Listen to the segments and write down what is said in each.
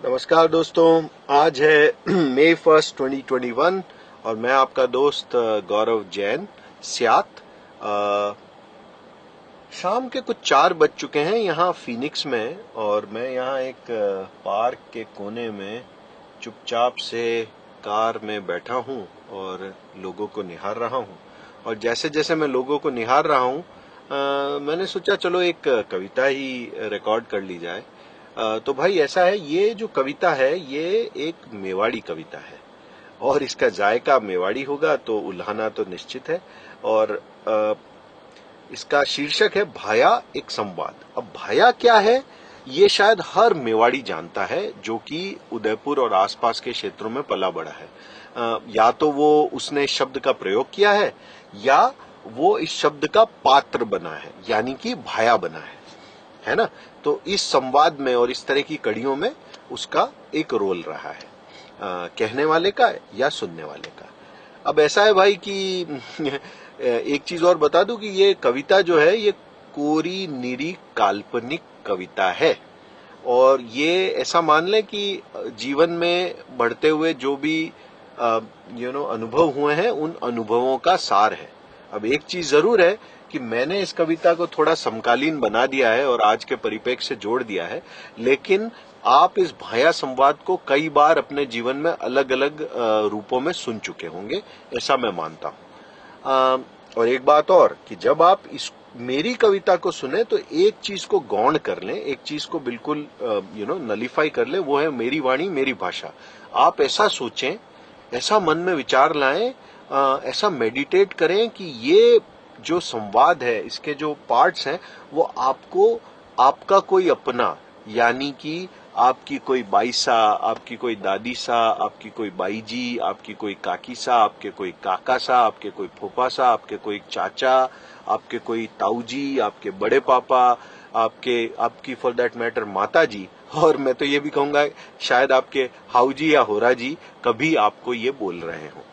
नमस्कार दोस्तों, आज है मई 1 2021 और मैं आपका दोस्त गौरव जैन स्यात। शाम के कुछ 4 बज चुके हैं यहाँ फिनिक्स में और मैं यहाँ एक पार्क के कोने में चुपचाप से कार में बैठा हूँ और लोगों को निहार रहा हूँ। और जैसे जैसे मैं लोगों को निहार रहा हूँ मैंने सोचा चलो एक कविता ही रिकॉर्ड कर ली जाए। तो भाई ऐसा है, ये जो कविता है ये एक मेवाड़ी कविता है और इसका जायका मेवाड़ी होगा तो उल्हाना तो निश्चित है। और इसका शीर्षक है भाया एक संवाद। अब भाया क्या है ये शायद हर मेवाड़ी जानता है जो कि उदयपुर और आसपास के क्षेत्रों में पला बड़ा है। या तो वो उसने इस शब्द का प्रयोग किया है या वो इस शब्द का पात्र बना है, यानी कि भाया बना है ना। तो इस संवाद में और इस तरह की कड़ियों में उसका एक रोल रहा है, कहने वाले का या सुनने वाले का। अब ऐसा है भाई कि एक चीज और बता दूं कि ये कविता जो है ये कोरी निरी काल्पनिक कविता है और ये ऐसा मान लें कि जीवन में बढ़ते हुए जो भी अनुभव हुए हैं उन अनुभवों का सार है। अब एक चीज जरूर है कि मैंने इस कविता को थोड़ा समकालीन बना दिया है और आज के परिप्रेक्ष्य से जोड़ दिया है, लेकिन आप इस भाया संवाद को कई बार अपने जीवन में अलग अलग रूपों में सुन चुके होंगे, ऐसा मैं मानता हूं। और एक बात और कि जब आप इस मेरी कविता को सुने तो एक चीज को गौण कर लें, एक चीज को बिल्कुल नलीफाई कर लें, वो है मेरी वाणी मेरी भाषा। आप ऐसा सोचें, ऐसा मन में विचार लाएं, ऐसा मेडिटेट करें कि ये जो संवाद है इसके जो पार्ट्स हैं वो आपको आपका कोई अपना, यानी कि आपकी कोई बाई सा, आपकी कोई दादी सा, आपकी कोई बाई जी, आपकी कोई काकी सा, आपके कोई काका सा, आपके कोई फूफा सा, आपके कोई चाचा, आपके कोई ताऊ जी, आपके बड़े पापा, आपकी फॉर दैट मैटर माता जी, और मैं तो ये भी कहूंगा शायद आपके हाऊ जी या होरा जी कभी आपको ये बोल रहे हो।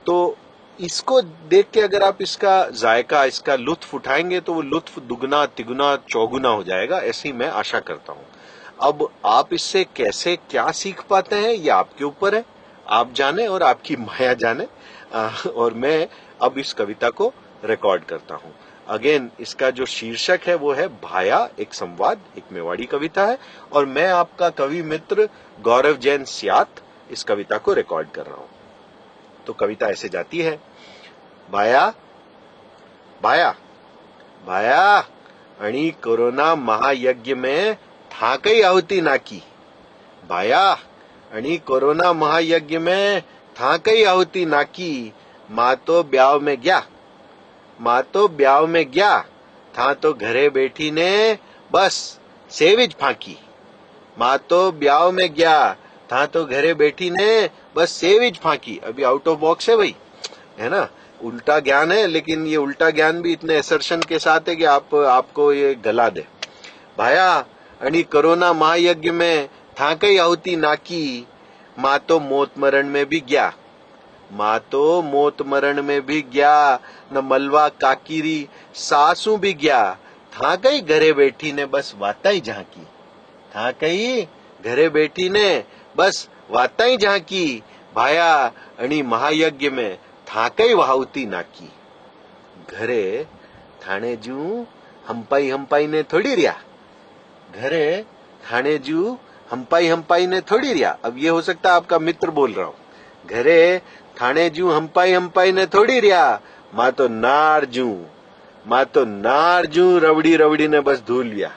तो इसको देख के अगर आप इसका जायका, इसका लुत्फ उठाएंगे तो वो लुत्फ दुगना तिगुना चौगुना हो जाएगा, ऐसी मैं आशा करता हूं। अब आप इससे कैसे क्या सीख पाते हैं ये आपके ऊपर है, आप जाने और आपकी माया जाने। और मैं अब इस कविता को रिकॉर्ड करता हूं। अगेन इसका जो शीर्षक है वो है भाया एक संवाद, एक मेवाड़ी कविता है और मैं आपका कवि मित्र गौरव जैन स्यात इस कविता को रिकॉर्ड कर रहा हूं। तो कविता ऐसे जाती है। भाया भाया भाया आणि कोरोना महायज्ञ में थाकई आहुति नाकी। भाया आणि कोरोना महायज्ञ में थाकई आहुति नाकी। माँ तो ब्याव में गया, माँ तो ब्याव में गया, था तो घरे बैठी ने बस सेविज फांकी। माँ तो ब्याव में गया, था तो घरे बैठी ने बस सेविज फांकी। अभी आउट ऑफ बॉक्स है भाई, है ना, उल्टा ज्ञान है, लेकिन ये उल्टा ज्ञान भी इतने असर्शन के साथ है कि आपको ये गला दे। भाया आणि कोरोना महायज्ञ में था कई आहुति नाकी। माँ तो मौत मरण में भी गया, माँ तो मौत मरण में भी गया, न मलवा काकीरी सासू भी गया। था कई घरे बैठी ने बस वाता ही झांकी। था कई घरे बैठी ने बस वाता ही झांकी। भाया आणि महायज्ञ में थाकई वाहुती नाकी। घरे थाने जू हम्पाई ने थोड़ी रिया, घरे थाने जू हम्पाई ने थोड़ी रिया। अब ये हो सकता है आपका मित्र बोल रहा हूं। घरे थाने जू हम्पाई ने थोड़ी रिया। माँ तो नार जू, माँ तो नार जू रवड़ी ने बस धूल लिया।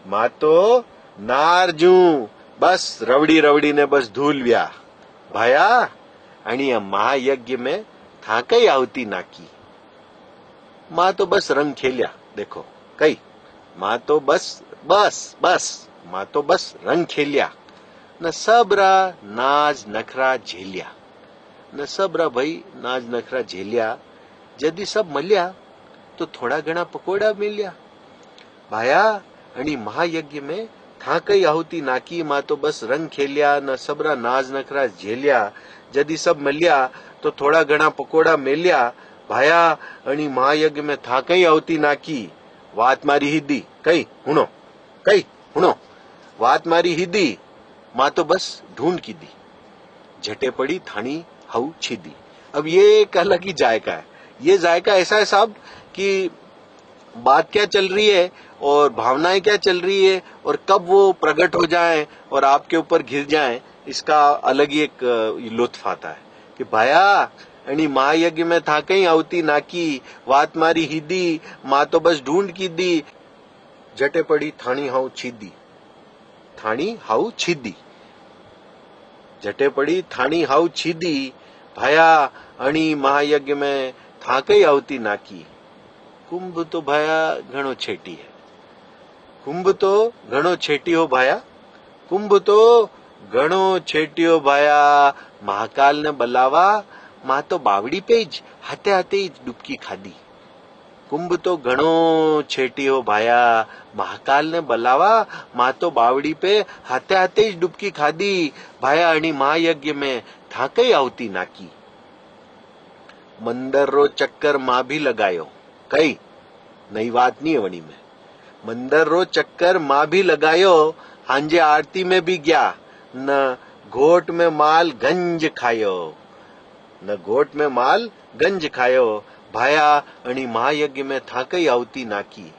माँ तो नार जू बस रवड़ी ने बस धूल लिया। भाया आणि महायज्ञ में थाकई आहुति नाकी। माँ तो बस रंग खेलिया, देखो कई माँ तो बस माँ तो बस रंग खेलिया। न सबरा नाज नखरा झेलिया, न सबरा भाई नाज नखरा झेलिया। यदि सब मल्या तो थोड़ा घना पकोड़ा मिलिया। भाया आणि महायज्ञ में थाकई आहुति नाकी। माँ तो बस रंग खेलिया, न सबरा नाज नखरा झेलिया। यदि सब मल्या तो थोड़ा घना पकोड़ा मेलिया। भाया आणि महायज्ञ में थाकई आहुति नाकी। वात मारी हिदी कई हुणो, वात मारी हिदी माँ तो बस ढूंढ की दी, झटे पड़ी थानी हाउ छिदी। अब ये एक अलग ही जायका है। ये जायका ऐसा है साहब कि बात क्या चल रही है और भावनाएं क्या चल रही है और कब वो प्रकट हो जाएं और आपके ऊपर घिर जाएं, इसका अलग ही एक लुत्फ आता है कि भाया आणि महायज्ञ में था कहीं आवती नाकी, वात मारी हिदी, माँ तो बस ढूंढ की दी, झटे पड़ी थानी हाउ छिदी, थानी हाउ छिदी, झटे पड़ी थानी हाउ छिदी, भाया आणि महायज्ञ में था कहीं आवती नाकी। कुंभ तो भाया घणो छेटी है, कुंभ तो घणो छेटी हो भाया, कुंभ तो घणो छेटी हो भाया, महाकाल ने बलावा, माँ तो बावड़ी पे ज हाथे हाथे ज डुबकी खादी। कुंभ तो घणो छेटी हो भाया, महाकाल ने बलावा, माँ तो बावड़ी पे हाथे हाथे ज डुबकी खादी, भाया आणि महायज्ञ में था कई आवती नाकी। मंदिर रो चक्कर माँ भी लगायो, कई नई बात नहीं है वणी में। मंदिर रो चक्कर माँ भी लगायो, हांजे आरती में भी गया, न घोट में माल गंज खायो, न घोट में माल गंज खायो, भाया अणी महायज्ञ में था कई आवती नाकी।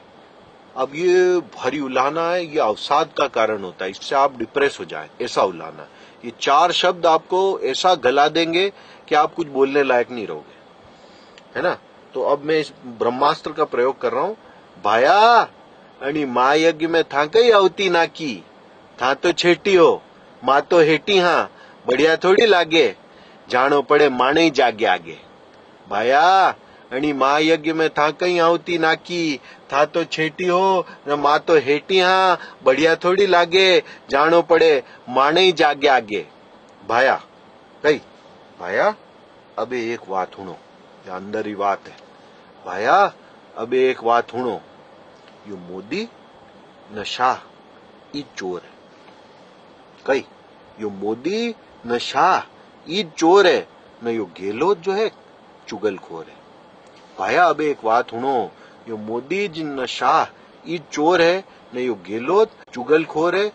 अब ये भारी उलाहना है, ये अवसाद का कारण होता है, इससे आप डिप्रेस हो जाए, ऐसा उलाहना। ये 4 शब्द आपको ऐसा गला देंगे कि आप कुछ बोलने लायक नहीं रहोगे, है ना। तो अब मैं इस ब्रह्मास्त्र का प्रयोग कर रहा हूं। भाया अणी महायज्ञ में था कई आवती नाकी, था तो छेटी हो, माँ तो हेटी, हाँ बढ़िया थोड़ी लागे, जानो पड़े माने ही जागे आगे। भाया अणी महायज्ञ में था कई आवती नाकी, था तो छेटी हो न माँ तो हेटी, हाँ बढ़िया थोड़ी लागे, जानो पड़े माने ही जागे आगे। भाया कई, भाया अब एक बात हुणो, ये अंदर ही बात है। भाया अब एक बात हुणो, यो मोदी न शाह ई चोर है। कई यो मोदी न शाह ई चोर है, न यो गेहलोत जो है चुगलखोर है। भाया अब एक बात हुणो, यो मोदी न शाह ई चोर है, न यो गेहलोत चुगलखोर है।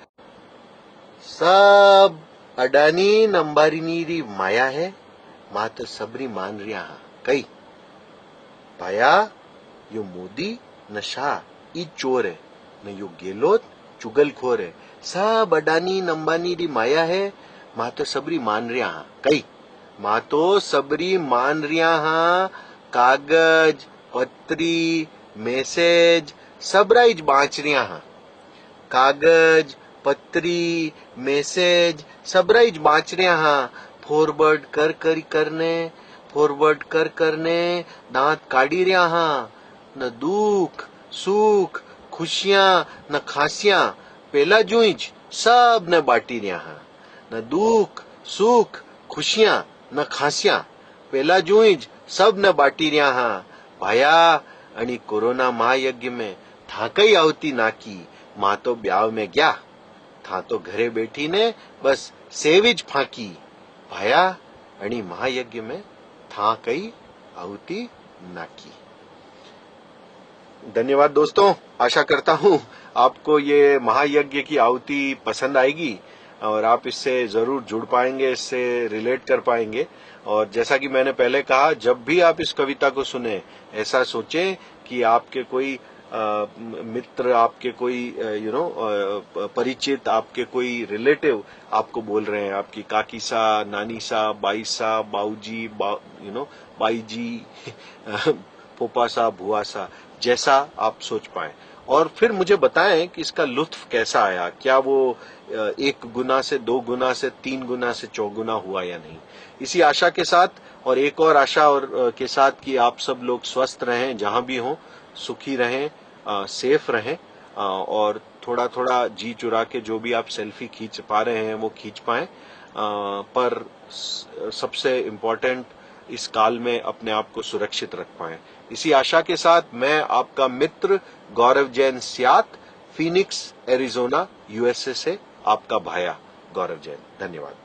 सब अडानी न अंबानी री माया है, माँ तो सबरी मान रिया। कई भाया यो मोदी न शाह ई चोर है, न यो गेहलोत चुगलखोर है। सब अडानी न अंबानी री माया है, माँ तो सबरी मान रिया। कई माँ तो सबरी मान रिया, कागज पत्री मैसेज सबराइज बाँच रिया। कागज पत्री मैसेज सबराइज बाँच रिया। फॉरवर्ड कर कर करने, फॉरवर्ड कर करने दांत काढ़ी रिया। न दुख सुख खुशियां न खासियां पेला जुईज सब ने बाटी रिया। न दुख सुख खुशियां न खासियां पेला जुईज सब ने बाटी रिया। भाया अणी कोरोना महायज्ञ में था कई आवती नाकी, माँ तो ब्याव में गया, था तो घरे बैठी ने बस सेविज फांकी। भाया अणी महायज्ञ में था कई आवती नाकी। धन्यवाद दोस्तों, आशा करता हूं आपको ये महायज्ञ की आहुति पसंद आएगी और आप इससे जरूर जुड़ पाएंगे, इससे रिलेट कर पाएंगे। और जैसा कि मैंने पहले कहा, जब भी आप इस कविता को सुने ऐसा सोचें कि आपके कोई मित्र, आपके कोई परिचित, आपके कोई रिलेटिव आपको बोल रहे हैं, आपकी काकी सा, नानी सा, बाई सा, बाऊजी, बाई जी, पोपा सा, बुआ सा, जैसा आप सोच पाए। और फिर मुझे बताएं कि इसका लुत्फ कैसा आया, क्या वो 1 गुना से 2 गुना से 3 गुना से 4 गुना हुआ या नहीं। इसी आशा के साथ और एक और आशा और के साथ कि आप सब लोग स्वस्थ रहें, जहां भी हों, सुखी रहें, सेफ रहें, और थोड़ा थोड़ा जी चुरा के जो भी आप सेल्फी खींच पा रहे हैं वो खींच पाएं, पर सबसे इम्पोर्टेंट इस काल में अपने आप को सुरक्षित रख पाएं। इसी आशा के साथ मैं आपका मित्र गौरव जैन सियात, फीनिक्स एरिजोना यूएसए से आपका भाया गौरव जैन। धन्यवाद।